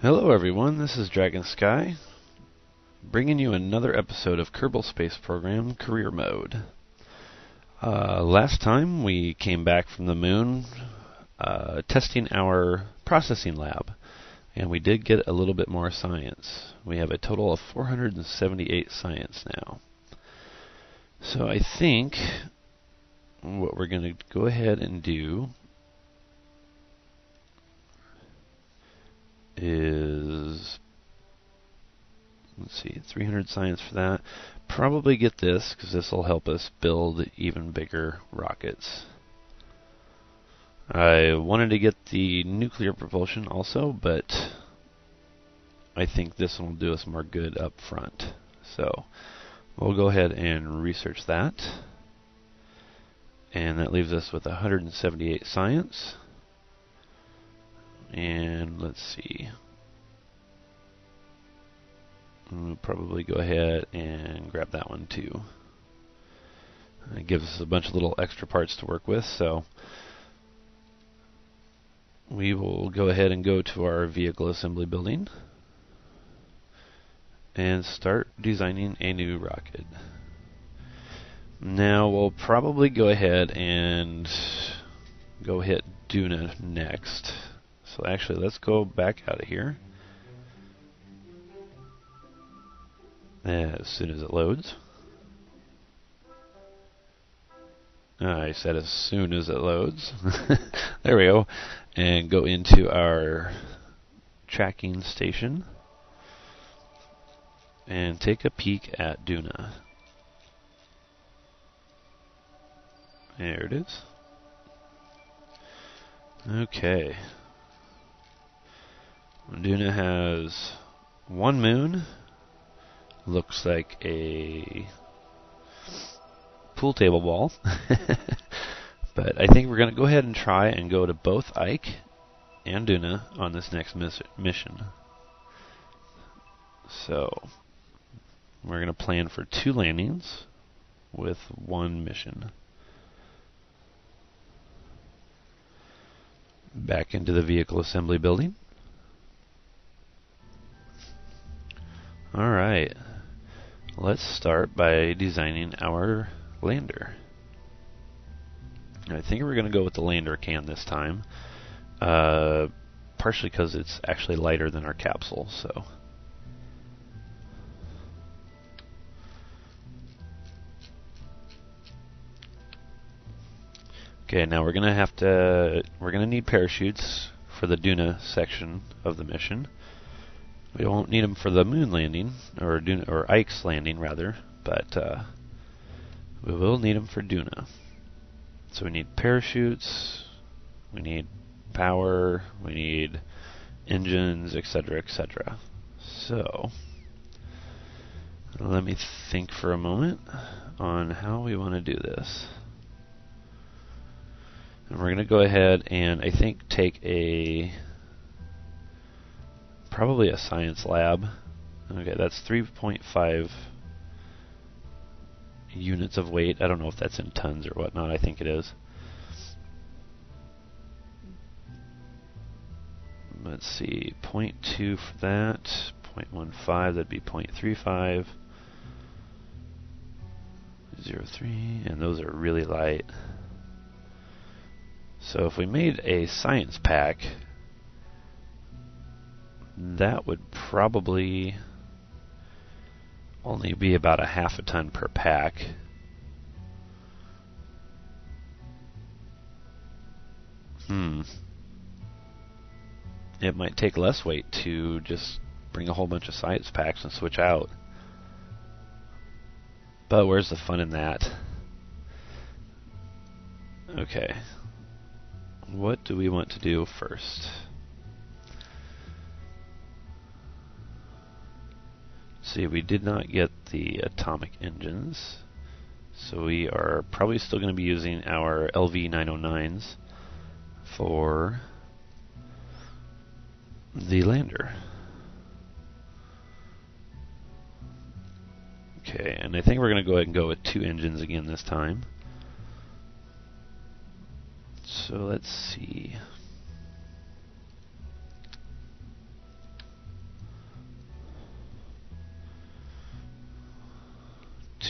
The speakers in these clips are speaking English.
Hello everyone, this is Dragon Sky, bringing you another episode of Kerbal Space Program Career Mode. Last time we came back from the moon testing our processing lab, and we did get a little bit more science. We have a total of 478 science now. So I think what we're going to go ahead and do is, let's see, 300 science for that. Probably get this, because this will help us build even bigger rockets. I wanted to get the nuclear propulsion also, but I think this one will do us more good up front. So we'll go ahead and research that. And that leaves us with 178 science. And let's see. We'll probably go ahead and grab that one too. It gives us a bunch of little extra parts to work with, so we will go ahead and go to our vehicle assembly building and start designing a new rocket. Now we'll probably go ahead and go hit Duna next. So actually, let's go back out of here as soon as it loads. I said as soon as it loads. There we go. And go into our tracking station and take a peek at Duna. There it is. Okay. Duna has one moon. Looks like a pool table ball. But I think we're going to go ahead and try and go to both Ike and Duna on this next mission. So we're going to plan for 2 landings with 1 mission. Back into the vehicle assembly building. Alright, let's start by designing our lander. I think we're going to go with the lander can this time, partially because it's actually lighter than our capsule. So okay, now we're going to need parachutes for the Duna section of the mission. We won't need them for the moon landing, or Ike's landing rather, but we will need them for Duna. So we need parachutes, we need power, we need engines, etc., etc. So let me think for a moment on how we want to do this. And we're going to go ahead and I think take probably a science lab. Okay, that's 3.5 units of weight. I don't know if that's in tons or whatnot. I think it is. Let's see, 0.2 for that, 0.15, that'd be 0.35, 0.3, and those are really light. So if we made a science pack, that would probably only be about a half a ton per pack. It might take less weight to just bring a whole bunch of science packs and switch out. But where's the fun in that? Okay. What do we want to do first? See, we did not get the atomic engines, so we are probably still going to be using our LV-909s for the lander. Okay, and I think we're going to go ahead and go with 2 engines again this time. So let's see.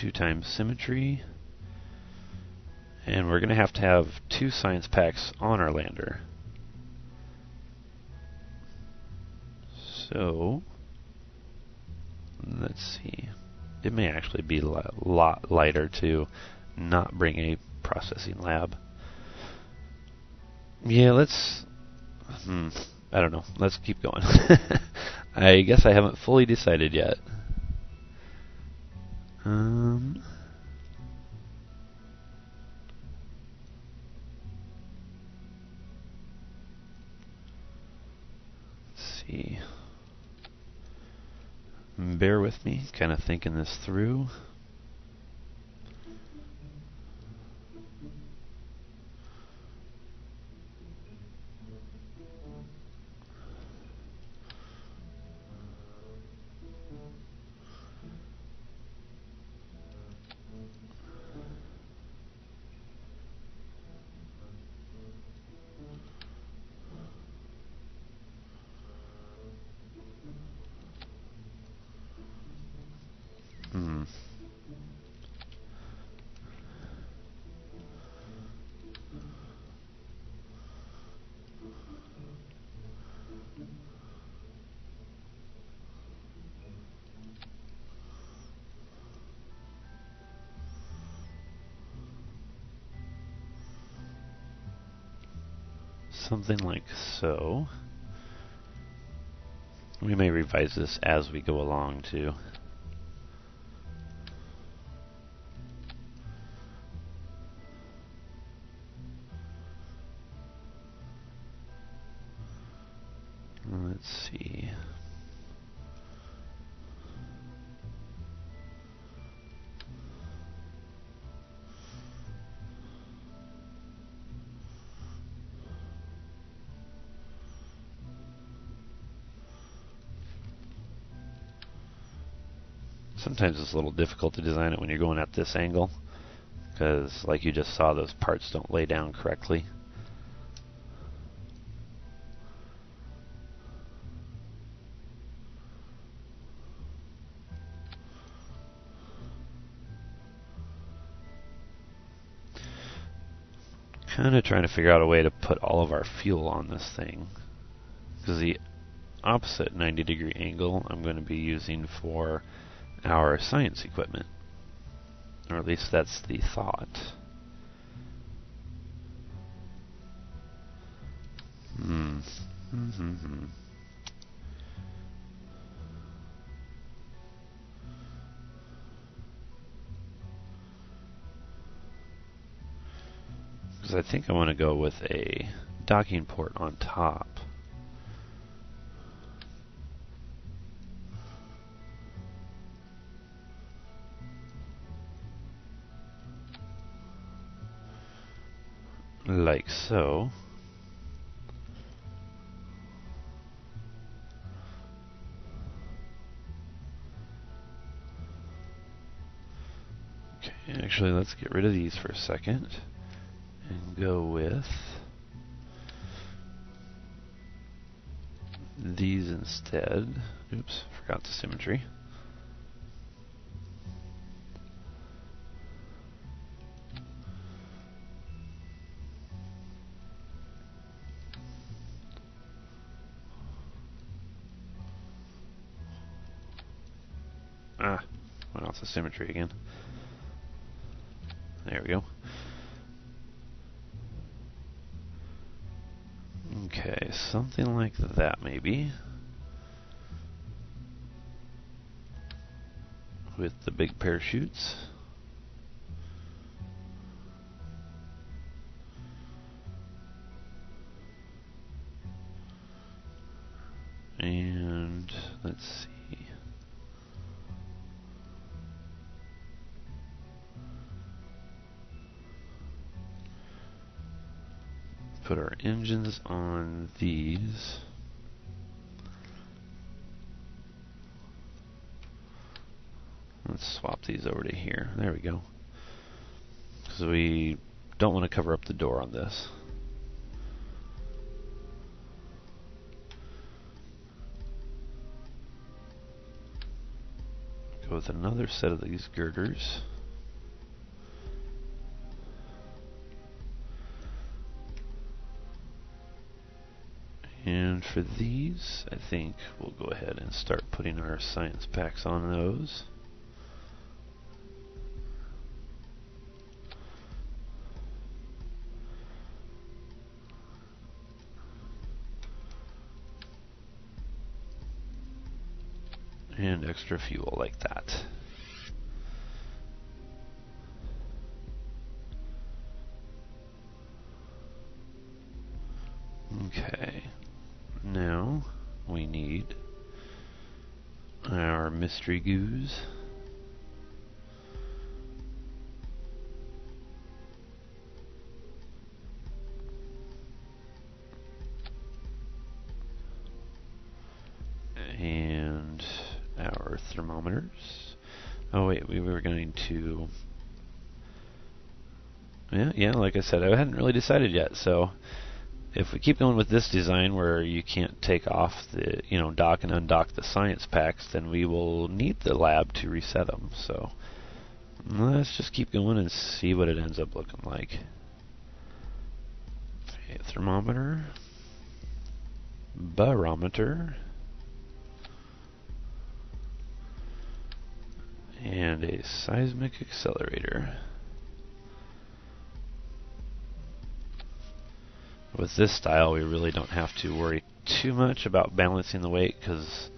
2 times symmetry. And we're going to have 2 science packs on our lander. So, let's see. It may actually be a lot lighter to not bring a processing lab. Yeah, let's... I don't know. Let's keep going. I guess I haven't fully decided yet. Let's see. Bear with me, kind of thinking this through. Something like so. We may revise this as we go along too. Let's see. Sometimes it's a little difficult to design it when you're going at this angle, because like you just saw, those parts don't lay down correctly. Kind of trying to figure out a way to put all of our fuel on this thing, because the opposite 90-degree angle I'm going to be using for our science equipment, or at least that's the thought. Because I think I want to go with a docking port on top. Like so. Okay, actually let's get rid of these for a second and go with these instead. Oops, forgot the symmetry. Went off the symmetry again. There we go. Okay, something like that maybe. With the big parachutes. And let's see. Put our engines on these. Let's swap these over to here. There we go. Because we don't want to cover up the door on this. Go with another set of these girders. for these, I think we'll go ahead and start putting our science packs on those. And extra fuel like that. Okay, now we need our mystery goos. And our thermometers. Oh wait, we were going to... Yeah, like I said, I hadn't really decided yet, so if we keep going with this design where you can't take off the, dock and undock the science packs, then we will need the lab to reset them. So let's just keep going and see what it ends up looking like. Okay, thermometer, barometer, and a seismic accelerator. With this style, we really don't have to worry too much about balancing the weight, because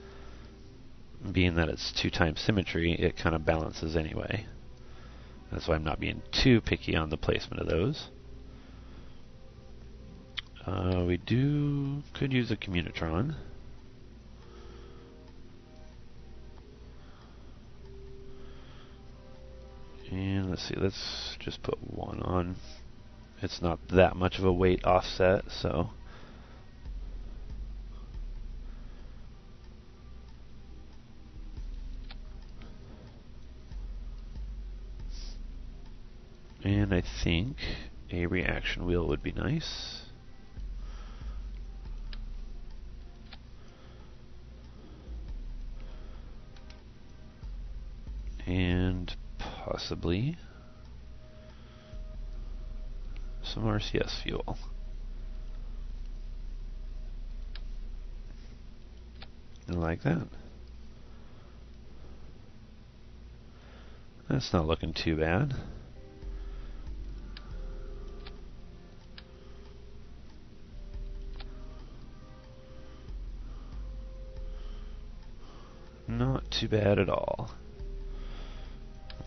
being that it's 2x symmetry, it kind of balances anyway. That's why I'm not being too picky on the placement of those. We could use a communitron. And let's see, let's just put one on. It's not that much of a weight offset, so. And I think a reaction wheel would be nice. And possibly some RCS fuel. Like that. That's not looking too bad. Not too bad at all.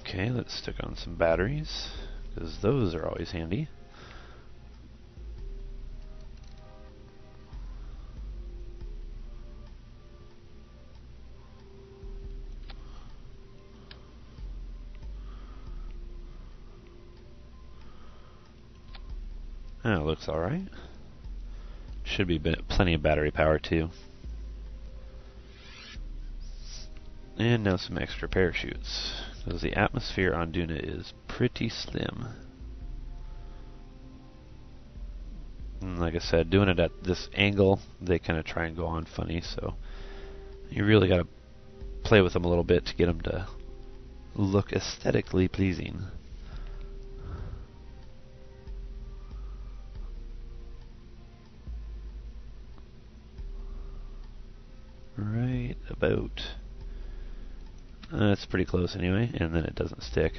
Okay, let's stick on some batteries, because those are always handy. That looks alright. Should be plenty of battery power too. And now some extra parachutes, because the atmosphere on Duna is pretty slim. And like I said, doing it at this angle, they kind of try and go on funny, so you really got to play with them a little bit to get them to look aesthetically pleasing. Right about... that's pretty close anyway, and then it doesn't stick.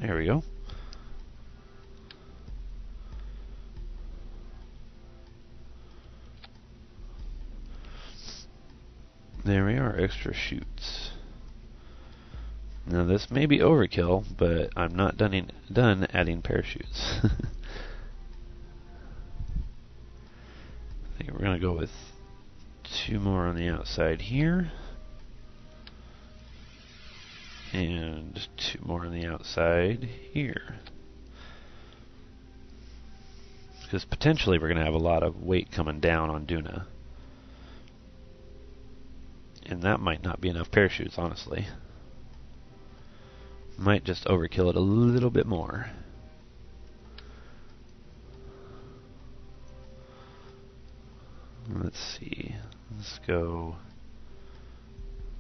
There we go. There we are, extra chutes. Now this may be overkill, but I'm not done adding parachutes. I think we're going to go with 2 more on the outside here. And 2 more on the outside here. Because potentially we're going to have a lot of weight coming down on Duna. And that might not be enough parachutes, honestly. Might just overkill it a little bit more. Let's see. Let's go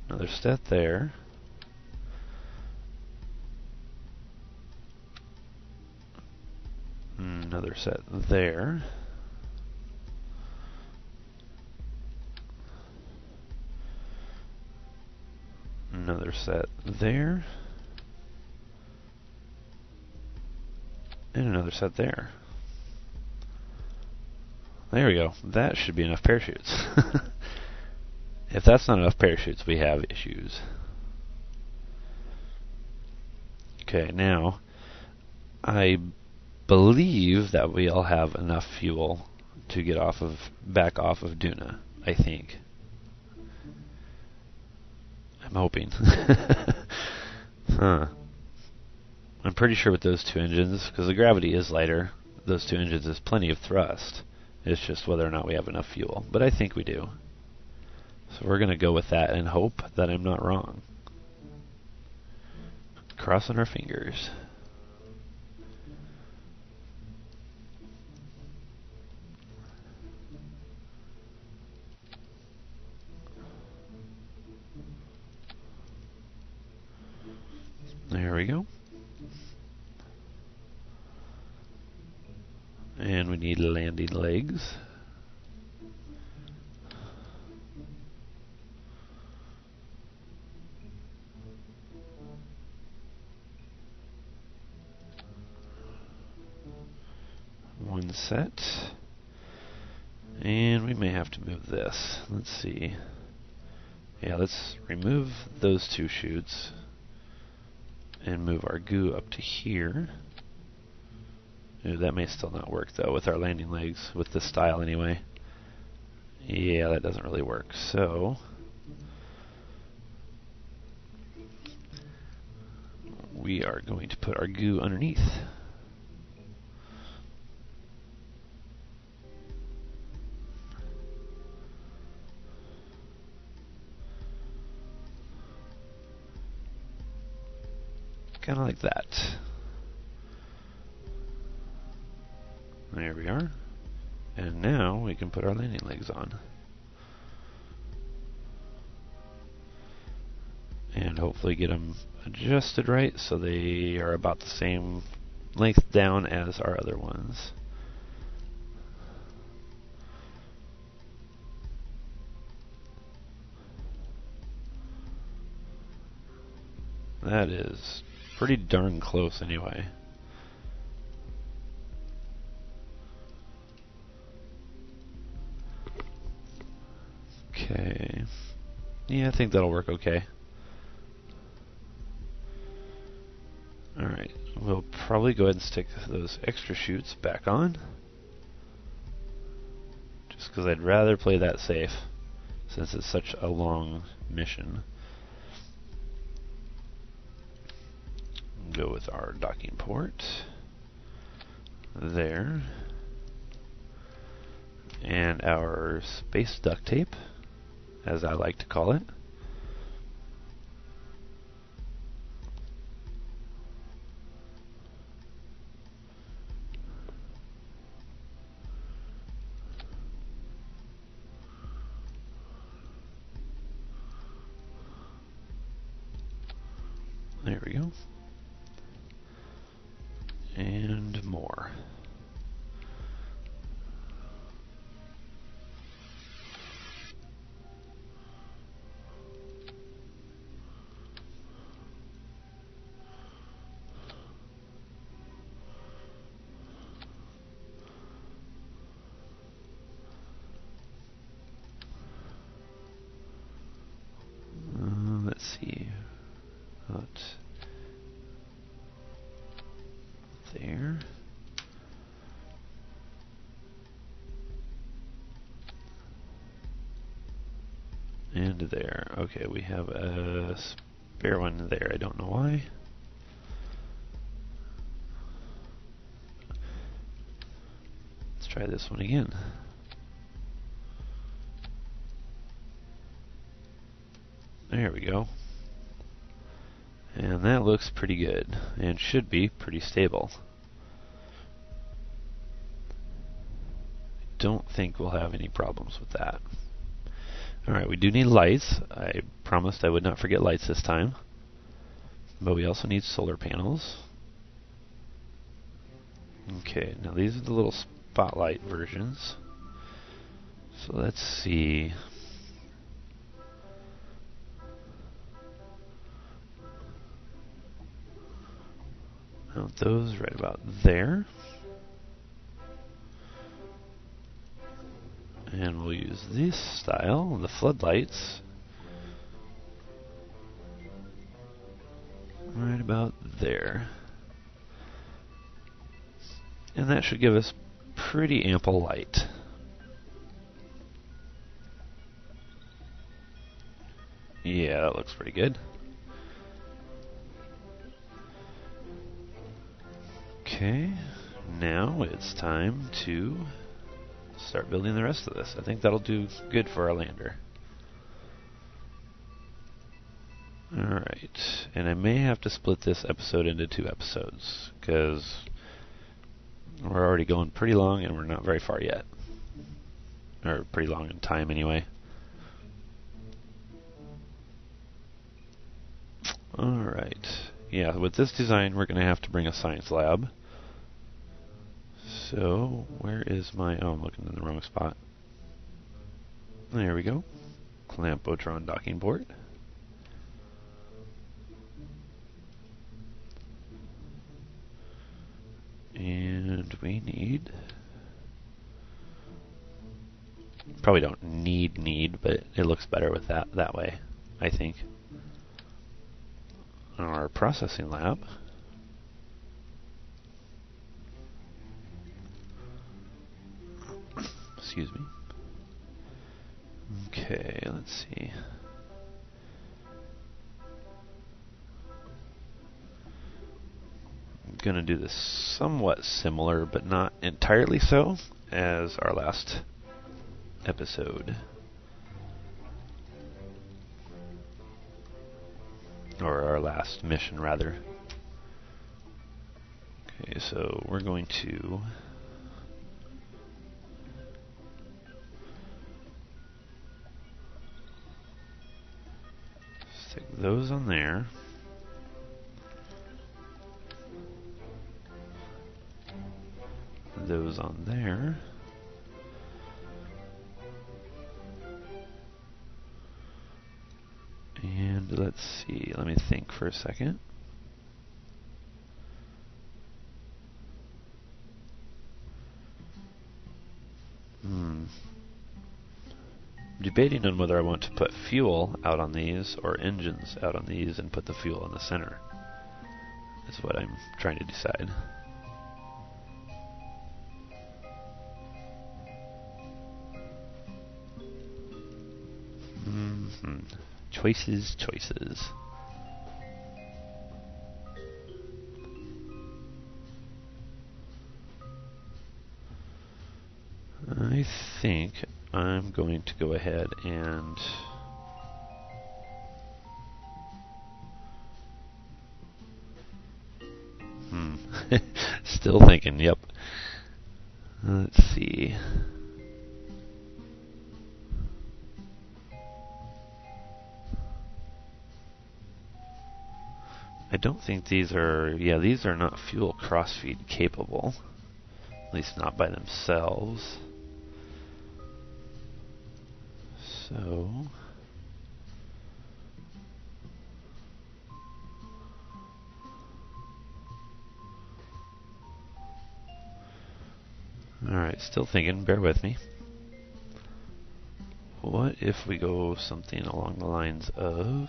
another step there. Another set there. Another set there. And another set there. There we go. That should be enough parachutes. If that's not enough parachutes, we have issues. Okay, now I believe that we all have enough fuel to get back off of Duna, I think. I'm hoping. Huh. I'm pretty sure with those two engines, because the gravity is lighter, those two engines is plenty of thrust. It's just whether or not we have enough fuel. But I think we do. So we're going to go with that and hope that I'm not wrong. Crossing our fingers. There we go. And we need landing legs. One set. And we may have to move this. Let's see. Yeah, let's remove those two chutes and move our goo up to here. Ooh, that may still not work though with our landing legs, with this style anyway. Yeah, that doesn't really work. So we are going to put our goo underneath. Kind of like that. There we are. And now we can put our landing legs on. And hopefully get them adjusted right so they are about the same length down as our other ones. That is pretty darn close anyway. Okay. Yeah, I think that'll work okay. Alright, we'll probably go ahead and stick those extra chutes back on. Just because I'd rather play that safe, since it's such a long mission. Go with our docking port. There. And our space duct tape, as I like to call it. There we go. And more. Let's see. There. And there. Okay, we have a spare one there. I don't know why. Let's try this one again. There we go. And that looks pretty good, and should be pretty stable. I don't think we'll have any problems with that. Alright, we do need lights. I promised I would not forget lights this time. But we also need solar panels. Okay, now these are the little spotlight versions. So let's see. Mount those right about there. And we'll use this style, the floodlights, right about there. And that should give us pretty ample light. Yeah, that looks pretty good. Okay, now it's time to start building the rest of this. I think that'll do good for our lander. Alright, and I may have to split this episode into 2 episodes, because we're already going pretty long and we're not very far yet. Or pretty long in time anyway. Alright, yeah, with this design we're going to have to bring a science lab. So, where is my... oh, I'm looking in the wrong spot. There we go. Clampotron docking port. And we need... probably don't need, but it looks better with that way, I think. Our processing lab. Excuse me. Okay, let's see. I'm going to do this somewhat similar, but not entirely so, as our last episode. Or our last mission, rather. Okay, so we're going to... stick those on there. Those on there. And let's see, let me think for a second. Debating on whether I want to put fuel out on these or engines out on these and put the fuel in the center. Is what I'm trying to decide. Choices. I think I'm going to go ahead and still thinking, yep. Let's see. I don't think these are, these are not fuel crossfeed capable. At least not by themselves. So... alright, still thinking, bear with me. What if we go something along the lines of...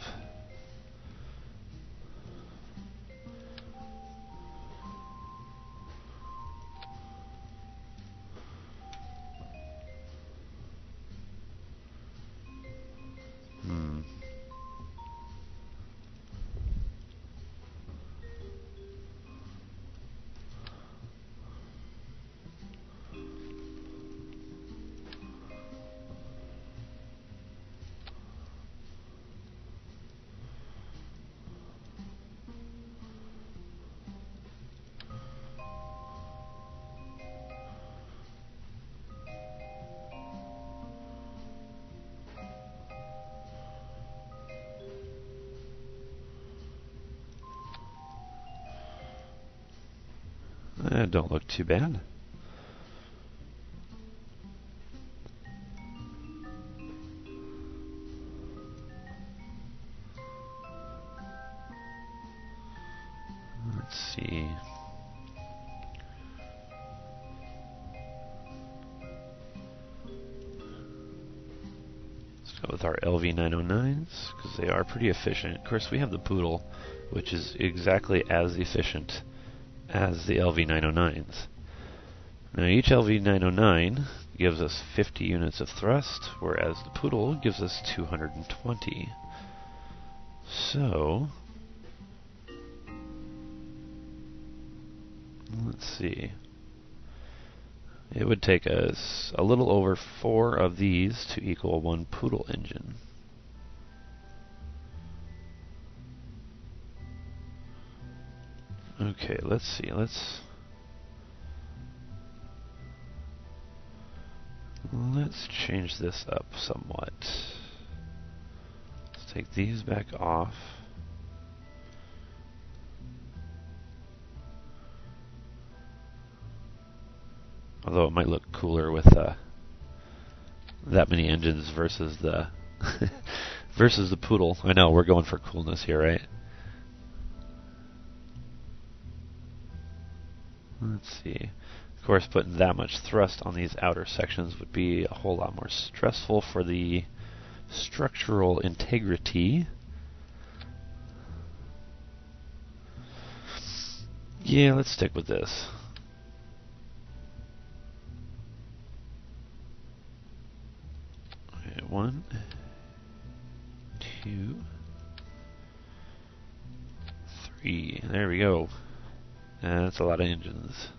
Don't look too bad. Let's see. Let's go with our LV909s because they are pretty efficient. Of course, we have the Poodle, which is exactly as efficient as the LV909s. Now, each LV909 gives us 50 units of thrust, whereas the Poodle gives us 220. So, let's see. It would take us a little over 4 of these to equal 1 Poodle engine. Okay, let's see. Let's change this up somewhat. Let's take these back off. Although it might look cooler with that many engines versus the versus the Poodle. I know we're going for coolness here, right? Let's see. Of course, putting that much thrust on these outer sections would be a whole lot more stressful for the structural integrity. Yeah, let's stick with this. Okay, 1, 2, 3. There we go. That's a lot of engines.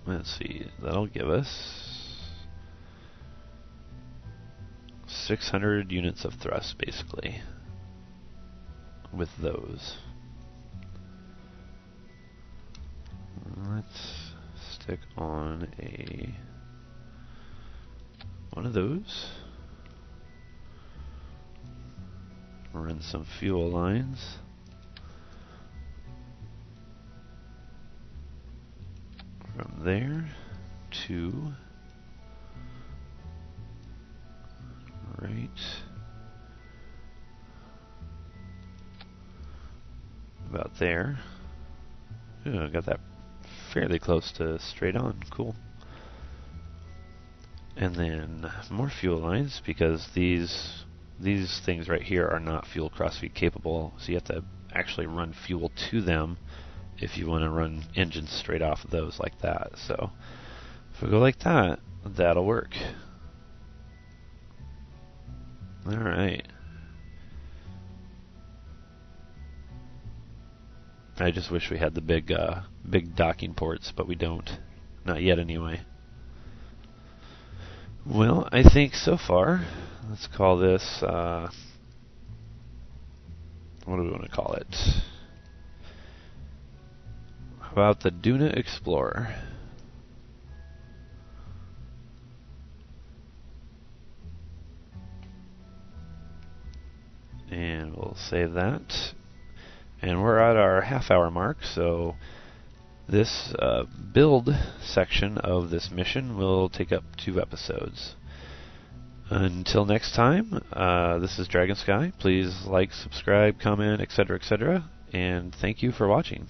Let's see, that'll give us 600 units of thrust, basically, with those. Let's stick on one of those. Run some fuel lines. From there to right about there. Ooh, I got that fairly close to straight on. Cool. And then more fuel lines, because these things right here are not fuel crossfeed capable, so you have to actually run fuel to them if you want to run engines straight off of those like that. So if we go like that, that'll work. Alright. I just wish we had the big docking ports, but we don't. Not yet anyway. Well, I think so far, let's call this, what do we want to call it? How about the Duna Explorer? And we'll save that. And we're at our half-hour mark, so this build section of this mission will take up 2 episodes. Until next time, this is Dragon Sky. Please like, subscribe, comment, etc., etc., and thank you for watching.